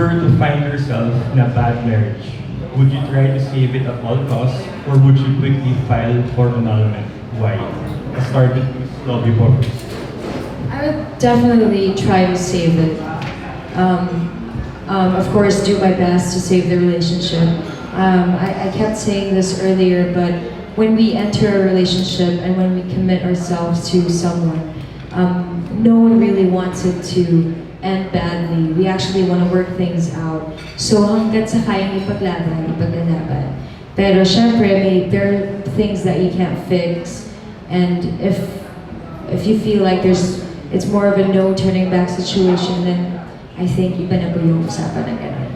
were to find yourself in a bad marriage, would you try to save it at all costs, or would you quickly file for annulment? Why? Let's start with Lovi first. I would definitely try to save it. Of course, do my best to save the relationship. I kept saying this earlier, but when we enter a relationship and when we commit ourselves to someone, no one really wants it to end badly. We actually want to work things out. So hanggat sa kayang ipaglaban, ipaglalaban. Pero syempre, there are things that you can't fix. And if you feel like it's more of a no turning back situation, then I think iba na po yung usapan na gano'n.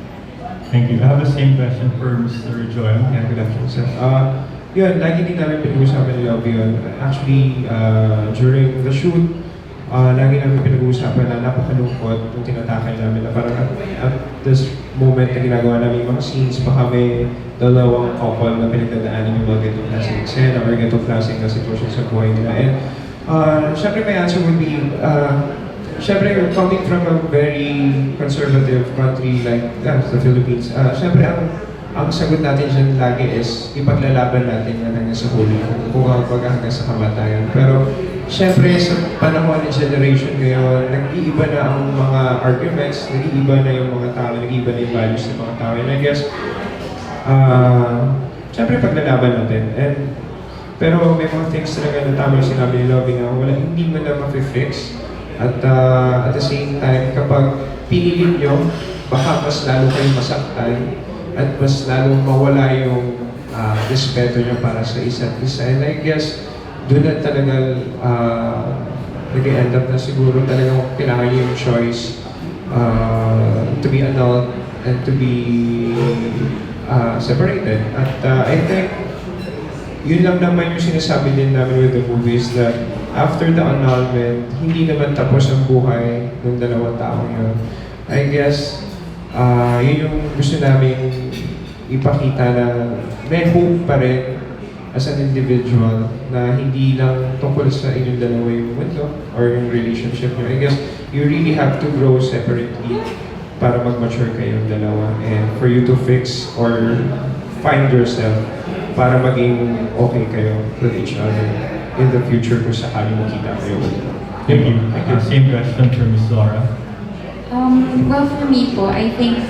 Thank you. I have the same question for Mr. Joem. Yeah, good afternoon, sir. Yun, lagi din namin pinag-uusapan ni Lovi yun. Actually, during the shoot, lagi namin pinag-uusapan na napakalungkot yung tinatakay namin na parang at this moment na ginagawa namin yung mga scenes, baka may dalawang couple na pinagdadaanan yung mga ganitong klaseng eksena or ganitong klaseng na sitwasyon sa buhay nila. And syempre my answer would be, syempre coming from a very conservative country like the Philippines, syempre ang sagot natin dyan lagi is ipaglalaban natin na hanggang sa huli, kung hanggang sa kamatayan. Pero syempre sa panahon ng generation ngayon, nag-iiba na ang mga arguments, nag-iiba na yung mga tao, nag-iiba na yung values ng mga tao. And I guess, syempre paglalaban natin. Pero may mga things talaga na tama yung sinabi ni Lovi na hindi mo na ma-fix. At the same time, kapag pinilit nyo, baka mas lalo kayong masaktan at mas lalo mawala yung respeto nyo para sa isa't isa. And I guess, doon na talaga nag-end up na siguro talagang kailangan nyo yung choice to be annulled and to be separated. At I think, yun lang naman yung sinasabi din namin with the movies that after the annulment, hindi naman tapos ang buhay ng dalawang taong yun. I guess, yun yung gusto namin ipakita na may hope pa rin as an individual na hindi lang tungkol sa inyong dalawa yung mundo or yung relationship nyo. I guess, you really have to grow separately para mag-mature kayong dalawa and for you to fix or find yourself para maging okay kayo with each other in the future kung sakali makita kayo. Thank you. Same question for Ms. Laura. Well, for me po, I think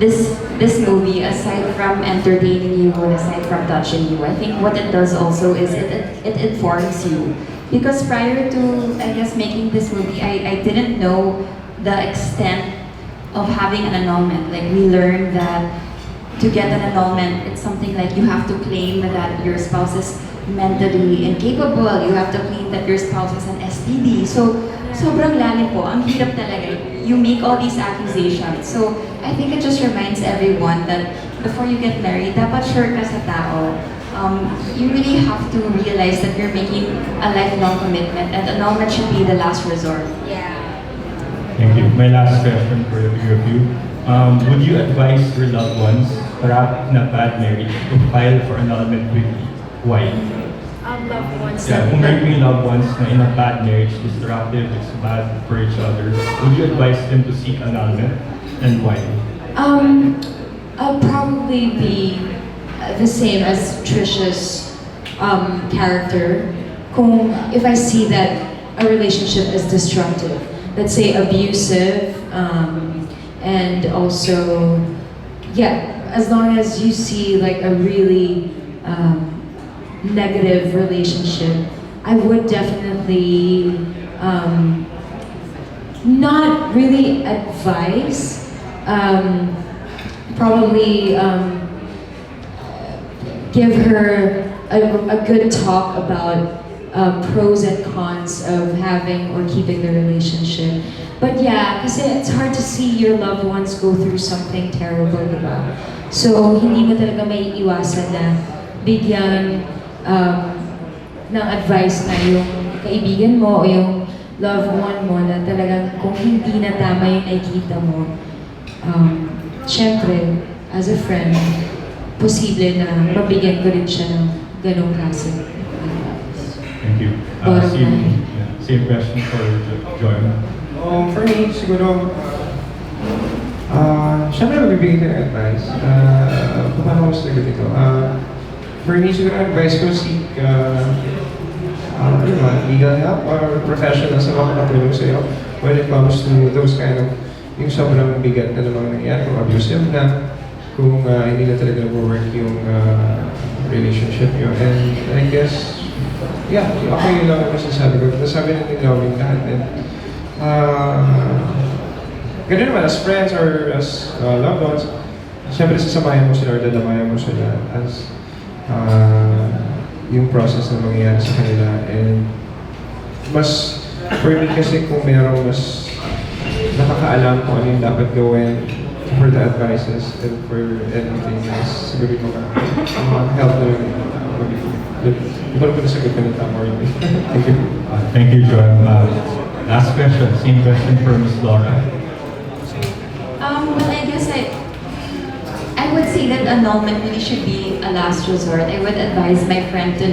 this movie, aside from entertaining you and aside from touching you, I think what it does also is it informs you. Because prior to, I guess, making this movie, I didn't know the extent of having an annulment. Like, we learned that to get an annulment, it's something like you have to claim that your spouse is mentally incapable, you have to claim that your spouse is an STD. So, sobrang lalim po, ang hirap talaga. You make all these accusations. So, I think it just reminds everyone that before you get married, dapat sure ka sa tao. You really have to realize that you're making a lifelong commitment and annulment should be the last resort. Yeah. Thank you. My last question for the three of you. Would you advise your loved ones trapped in a bad marriage to file for annulment quickly? Why? Loved ones. Yeah, kung meron yung loved ones na in a bad marriage, destructive, it's bad for each other, would you advise them to seek annulment and why? I'll probably be the same as Trisha's character. If I see that a relationship is destructive, let's say abusive, and also, yeah, as long as you see like a really negative relationship, I would definitely not really advise, probably give her a good talk about pros and cons of having or keeping the relationship. But yeah, kasi it's hard to see your loved ones go through something terrible, diba? So, hindi mo talaga may iwasan na bigyan ng advice na yung kaibigan mo o yung loved one mo na talagang kung hindi na tama yung nakikita mo, syempre, as a friend, posible na mabigyan ko rin siya ng ganong klase. Thank you. Same question for Joem. For me, siguro, Siyempre, magbibigay ng advice. Kung paano ko sagot ito? For me, siguro advice ko, seek legal help or professionals na makakatulong sa'yo when it comes to those kind of yung sobrang bigat na namang nangyayari, kung abusive na, kung hindi na talaga nag-work yung relationship nyo. And I guess, yeah, ako yun lang ang masasabi ko. Nasabi natin Lovi lahat. And ganun naman, as friends or as loved ones, siyempre sasamayan mo sila or dadamayan mo sila as yung process na mangyayari sa kanila. And mas, for me kasi kung merong mas nakakaalam kung ano yung dapat gawin for the advices and for anything else, siguro yung mga help na yun. Hindi ko lang po nasagot ko ng tama or hindi. Thank you. Thank you, Joem. Last question, same question for Miss Laura. Well, I guess I would say that annulment really should be a last resort. I would advise my friend to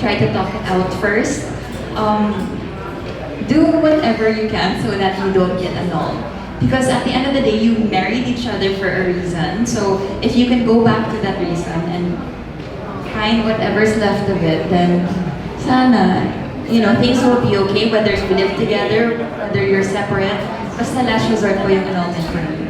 try to talk it out first. Do whatever you can so that you don't get annulled. Because at the end of the day, you married each other for a reason. So if you can go back to that reason and find whatever's left of it, then sana, things will be okay, whether you live together, whether you're separate. Basta last resort po yung annulment for me.